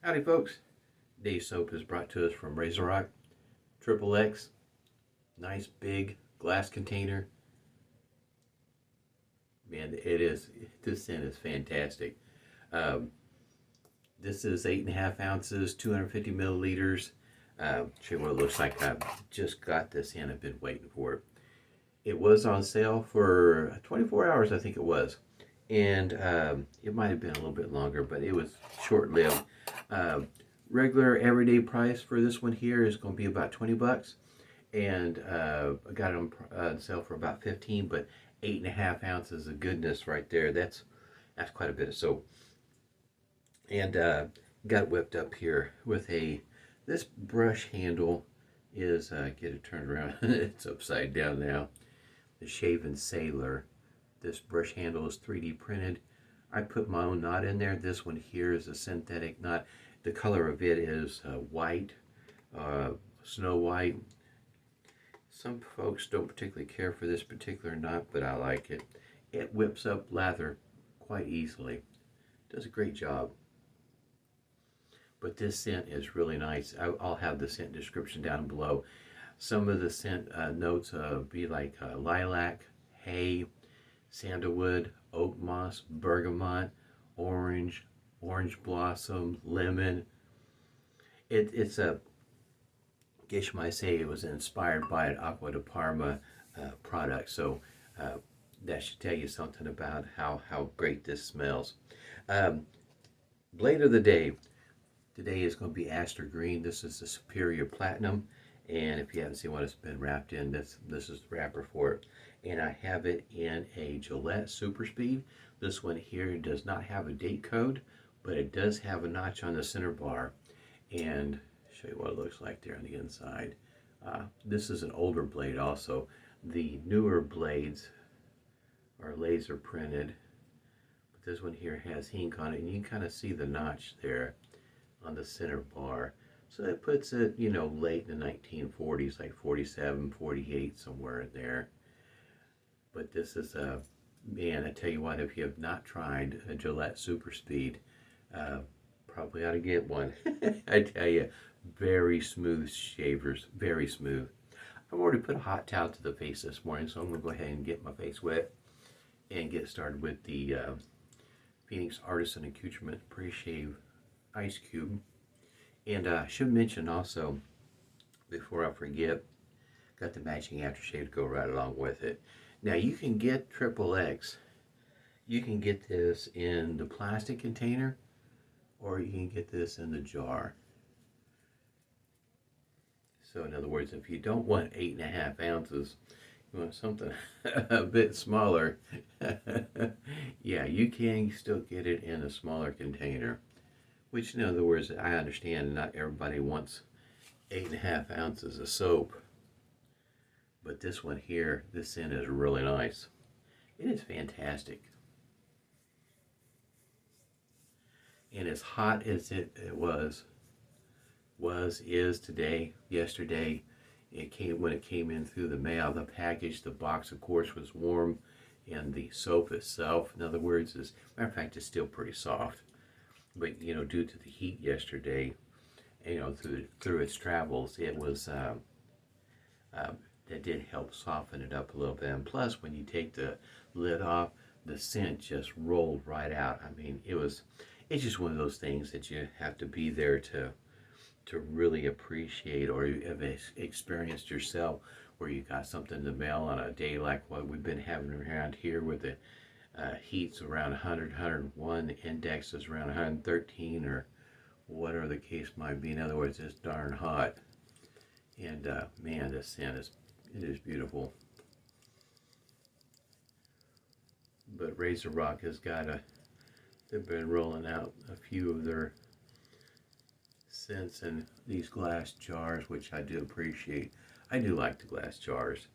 Howdy folks, today's soap is brought to us from RazorRock XXX. Nice big glass container. Man, this scent is fantastic. Um, this is 8.5 ounces, 250 milliliters. Show you what it looks like. I just got this in, I've been waiting for it. It was on sale for 24 hours, I think it was. And it might have been a little bit longer, but it was short-lived. Regular everyday price for this one here is going to be about 20 bucks, and I got it on sale for about 15. But 8.5 ounces of goodness right there. That's quite a bit of soap. And got it whipped up here with this brush handle is get it turned around. It's upside down now. The Shaven Sailor. This brush handle is 3D printed. I put my own knot in there. This one here is a synthetic knot. The color of it is white, snow white. Some folks don't particularly care for this particular knot, but I like it. It whips up lather quite easily. Does a great job. But this scent is really nice. I'll have the scent description down below. Some of the scent notes be like lilac, hay, sandalwood, oakmoss, bergamot, orange blossom, lemon. It's a, I guess you might say it was inspired by an Acqua di Parma product. So that should tell you something about how great this smells. Blade of the day. Today is going to be Astra Green. This is the Superior Platinum. And if you haven't seen what it's been wrapped in, this is the wrapper for it. And I have it in a Gillette Super Speed. This one here does not have a date code, but it does have a notch on the center bar. And show you what it looks like there on the inside. This is an older blade also. The newer blades are laser printed, but this one here has ink on it, and you can kind of see the notch there on the center bar. So that puts it, you know, late in the 1940s, like 47, 48, somewhere in there. But this is a, man, I tell you what, if you have not tried a Gillette Super Speed, probably ought to get one. I tell you, very smooth shavers, very smooth. I've already put a hot towel to the face this morning, so I'm going to go ahead and get my face wet and get started with the Phoenix Artisan Accoutrement Pre-Shave Ice Cube. And I should mention also, before I forget, got the matching aftershave to go right along with it. Now you can get XXX. You can get this in the plastic container, or you can get this in the jar. So in other words, if you don't want 8.5 ounces, you want something a bit smaller, yeah, you can still get it in a smaller container. Which, in other words, I understand not everybody wants 8.5 ounces of soap. But this one here, this scent is really nice. It is fantastic. And as hot as it is today, yesterday, when it came in through the mail, the package, the box, of course, was warm, and the soap itself, in other words, matter of fact, it's still pretty soft. But, you know, due to the heat yesterday, you know, through its travels, it was, that did help soften it up a little bit. And plus, when you take the lid off, the scent just rolled right out. I mean, it's just one of those things that you have to be there to really appreciate, or have experienced yourself, where you got something to mail on a day like what we've been having around here, with the heat's around 100, 101, the index is around 113, or whatever the case might be. In other words, it's darn hot. And man, this scent is beautiful. But RazorRock has they've been rolling out a few of their scents in these glass jars, which I do appreciate. I do like the glass jars.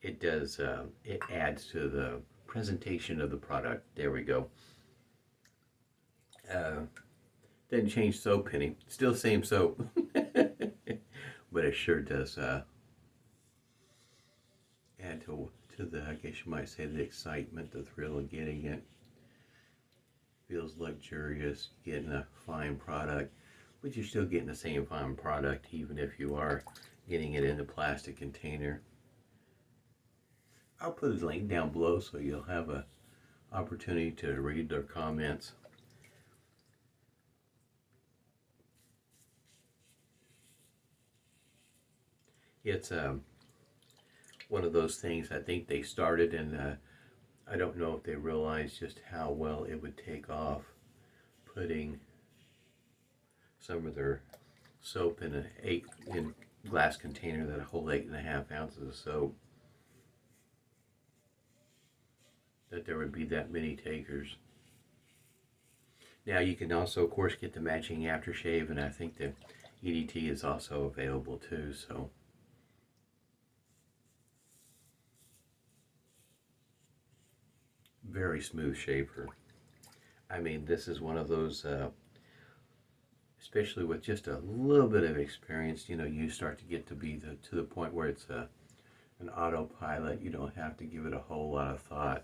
It does, it adds to the presentation of the product. There we go. Didn't change soap penny. Still same soap. But it sure does add to the, I guess you might say, the excitement, the thrill of getting it. Feels luxurious, getting a fine product. but you're still getting the same fine product even if you are getting it in a plastic container. I'll put a link down below so you'll have an opportunity to read their comments. It's one of those things I think they started, and I don't know if they realized just how well it would take off putting some of their soap in in glass container that hold 8.5 ounces of soap, that there would be that many takers. Now you can also of course get the matching aftershave, and I think the EDT is also available too, so very smooth shaver. I mean, this is one of those especially with just a little bit of experience, you know, you start to get to be to the point where it's an autopilot. You don't have to give it a whole lot of thought.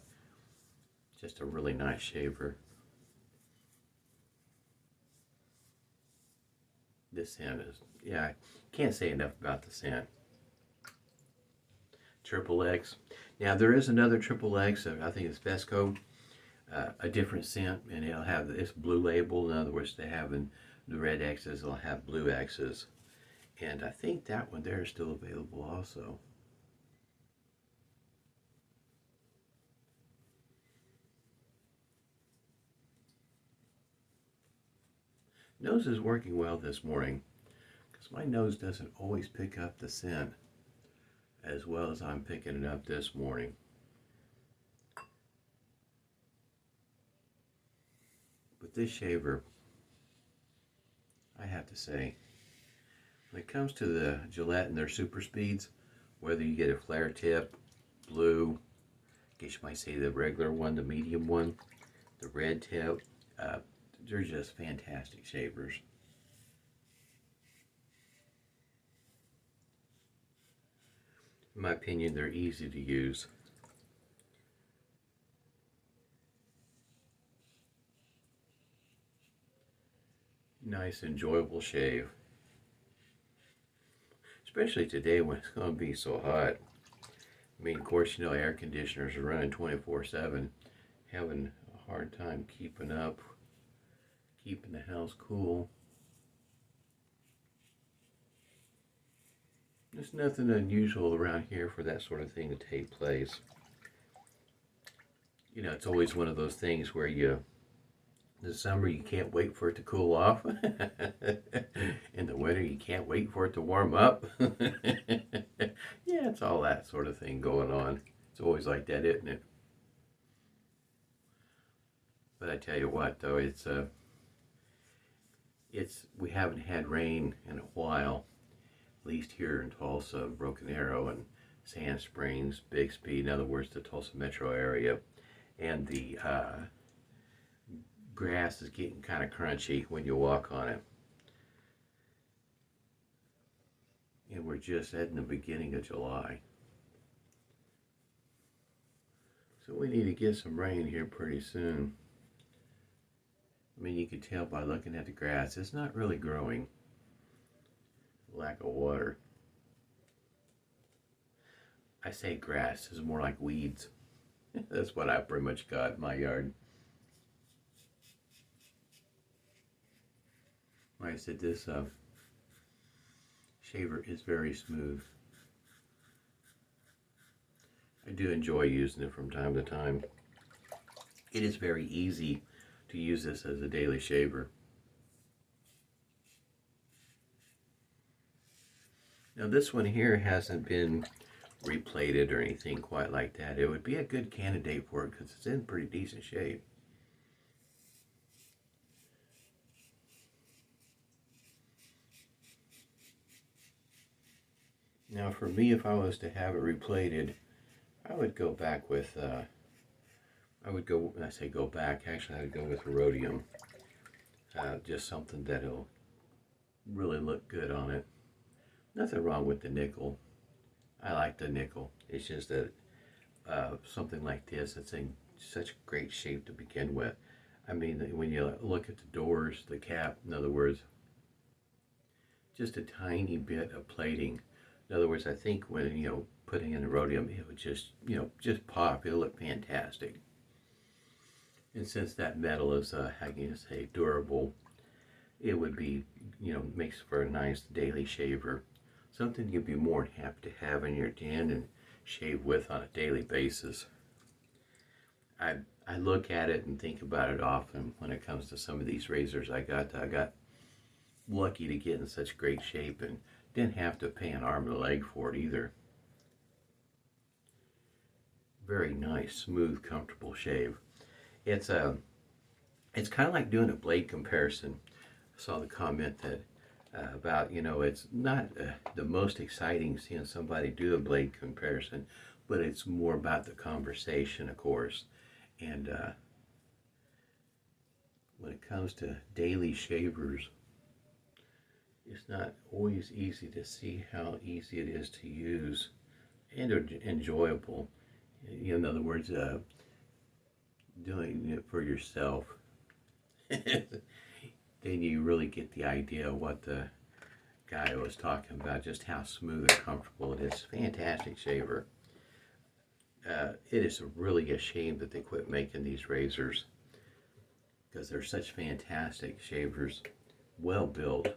Just a really nice shaver. This scent is, yeah, I can't say enough about the scent. XXX. Now there is another XXX, I think it's Vesco, a different scent, and it'll have this blue label. In other words, they have the red X's, they'll have blue X's, and I think that one there is still available also. Nose is working well this morning, because my nose doesn't always pick up the scent as well as I'm picking it up this morning. But this shaver, I have to say, when it comes to the Gillette and their Super Speeds, whether you get a flare tip, blue, I guess you might say the regular one, the medium one, the red tip, they're just fantastic shavers. In my opinion, they're easy to use. Nice, enjoyable shave. Especially today when it's going to be so hot. I mean, of course, you know, air conditioners are running 24/7. Having a hard time keeping up, keeping the house cool. There's nothing unusual around here for that sort of thing to take place. You know, it's always one of those things where in the summer you can't wait for it to cool off. In the winter you can't wait for it to warm up. Yeah, it's all that sort of thing going on. It's always like that, isn't it? But I tell you what, though, we haven't had rain in a while. At least here in Tulsa, Broken Arrow, and Sand Springs, Bixby, in other words, the Tulsa metro area. And the grass is getting kind of crunchy when you walk on it. And we're just at the beginning of July. So we need to get some rain here pretty soon. I mean, you can tell by looking at the grass, it's not really growing. Lack of water. I say grass, it's more like weeds. That's what I pretty much got in my yard. Like I said, this shaver is very smooth. I do enjoy using it from time to time. It is very easy to use this as a daily shaver. Now this one here hasn't been replated or anything quite like that. It would be a good candidate for it because it's in pretty decent shape. Now for me, if I was to have it replated, I would go back with, when I say go back, actually I would go with rhodium. Just something that'll really look good on it. Nothing wrong with the nickel. I like the nickel. It's just that something like this, it's in such great shape to begin with. I mean, when you look at the doors, the cap, in other words, just a tiny bit of plating. In other words, I think when, putting in the rhodium, it would just, just pop. It'll look fantastic. And since that metal is, how can you say, durable, it would be, makes for a nice daily shaver. Something you'd be more than happy to have in your den and shave with on a daily basis. I look at it and think about it often when it comes to some of these razors I got lucky to get in such great shape and didn't have to pay an arm and a leg for it either. Very nice, smooth, comfortable shave. It's kind of like doing a blade comparison. I saw the comment that about, it's not the most exciting seeing somebody do a blade comparison, but it's more about the conversation, of course. And when it comes to daily shavers, it's not always easy to see how easy it is to use and enjoyable. In other words, doing it for yourself. Then you really get the idea of what the guy was talking about, just how smooth and comfortable it is. Fantastic shaver. It is really a shame that they quit making these razors, because they're such fantastic shavers, well built.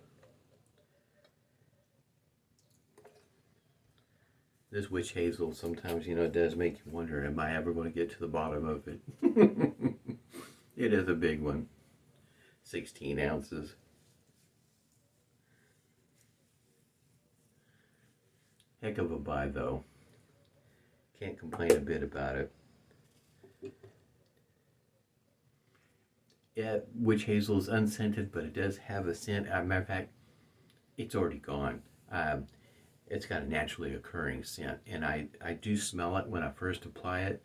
This witch hazel sometimes, it does make you wonder, am I ever going to get to the bottom of it? It is a big one. 16 ounces. Heck of a buy, though. Can't complain a bit about it. Yeah, witch hazel is unscented, but it does have a scent. As a matter of fact, it's already gone. It's got a naturally occurring scent, and I do smell it when I first apply it.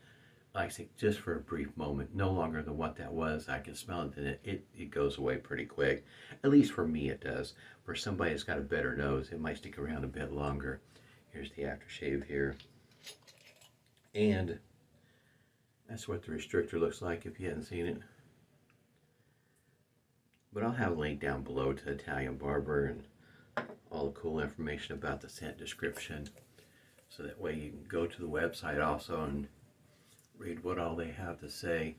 Like I say, just for a brief moment, no longer than what that was. I can smell it, and it goes away pretty quick. At least for me it does. For somebody that's got a better nose, it might stick around a bit longer. Here's the aftershave here. And that's what the restrictor looks like if you hadn't seen it. But I'll have a link down below to Italian Barber and all the cool information about the scent description. So that way you can go to the website also and read what all they have to say.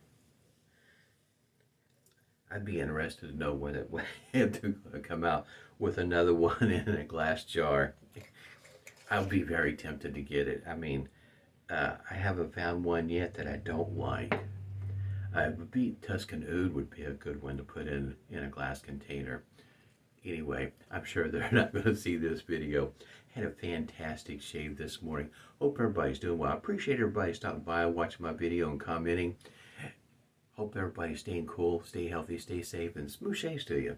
I'd be interested to know when it had to come out with another one in a glass jar. I'll be very tempted to get it. I mean, I haven't found one yet that I don't like. Tuscan Oud would be a good one to put in a glass container. Anyway, I'm sure they're not going to see this video. Had a fantastic shave this morning. Hope everybody's doing well. I appreciate everybody stopping by, watching my video, and commenting. Hope everybody's staying cool, stay healthy, stay safe, and smooth shaves to you.